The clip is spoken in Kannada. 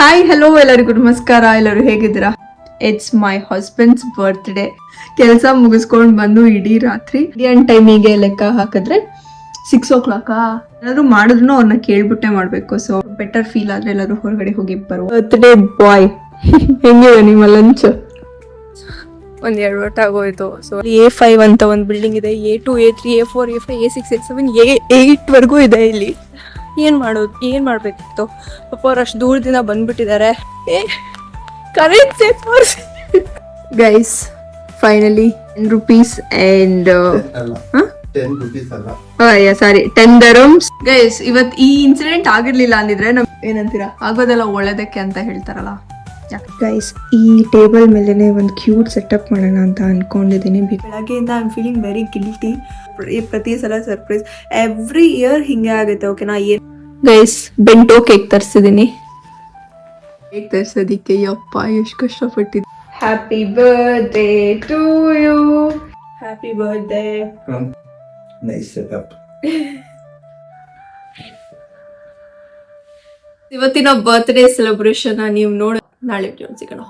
ಹಾಯ್ ಹಲೋ ಎಲ್ಲರಿಗೂ ನಮಸ್ಕಾರ. ಎಲ್ಲರೂ ಹೇಗಿದ್ದೀರಾ? It's my husbands birthday. ಕೆಲಸ ಮುಗಿಸ್ಕೊಂಡು ಬಂದು ಇಡೀ ರಾತ್ರಿ ಇಂಡಿಯನ್ ಟೈಮಿಗೆ ಲೆಕ್ಕ ಹಾಕಿದ್ರೆ 6 o'clock ಏನಾದ್ರು ಮಾಡಿದ್ರು ಅವ್ರನ್ನ ಕೇಳ್ಬಿಟ್ಟೆ ಮಾಡಬೇಕು. ಸೊ ಬೆಟರ್ ಫೀಲ್ ಆದ್ರೆ ಎಲ್ಲರೂ ಹೊರಗಡೆ ಹೋಗಿ ಬರುವ. ಬರ್ತ್ಡೇ ಬಾಯ್ ಹೆಂಗಿದೆ ನಿಮ್ಮ ಲಂಚ್? ಒಂದು ಎಡವಟ್ಟು ಆಗೋಯ್ತು. ಸೊ A5 ಅಂತ ಒಂದು ಬಿಲ್ಡಿಂಗ್ ಇದೆ, A2 A3 A4 A5 A6 A7 A8 ವರೆಗೂ ಇದೆ. ಇಲ್ಲಿ ಏನು ಮಾಡಬೇಕಿತ್ತು ಪಾಪ ಅವ್ರು ಅಷ್ಟು ದೂರದಿಂದ ಬಂದ್ಬಿಟ್ಟಿದ್ದಾರೆ. Currency guys finally 10 rupees and 10 dirhams. Guys ಇವತ್ತು ಈ ಇನ್ಸಿಡೆಂಟ್ ಆಗಿರ್ಲಿಲ್ಲ ಅಂದಿದ್ರೆ ನಮ್ ಏನಂತೀರಾ, ಆಗೋದೆಲ್ಲ ಒಳ್ಳೇದಕ್ಕೆ ಅಂತ ಹೇಳ್ತಾರಲ್ಲ. ಗೈಸ್ ಈ ಟೇಬಲ್ ಮೇಲೆನೆ ಒಂದು ಕ್ಯೂಟ್ ಸೆಟಪ್ ಮಾಡೋಣ ಅಂತ ಅನ್ಕೊಂಡಿದ್ದೀನಿ. ಬೆಳಗ್ಗೆಯಿಂದ I am feeling very guilty. ಪ್ರತಿ ಸಲ ಸರ್ಪ್ರೈಸ್ ಎವ್ರಿ ಇಯರ್ ಹಿಂಗೆ ಆಗುತ್ತೆ. ಓಕೆನಾ? ಗೈಸ್ ಬೆಂಟೋ ಕೇಕ್ ತರಿಸಿದ್ದೀನಿ. ಕೇಕ್ ತರಿಸೋದಿಕ್ಕೆ ಯಪ್ಪ ಎಷ್ಟು ಕಷ್ಟಪಟ್ಟಿದ್ದೆ. Happy birthday to you. Happy birthday. Nice setup. ಇವತ್ತಿನ ಬರ್ತ್ಡೇ ಸೆಲೆಬ್ರೇಷನ್ ನೀವು ನೋಡಿ ನಾಳೆ ಸಿಗೋಣ.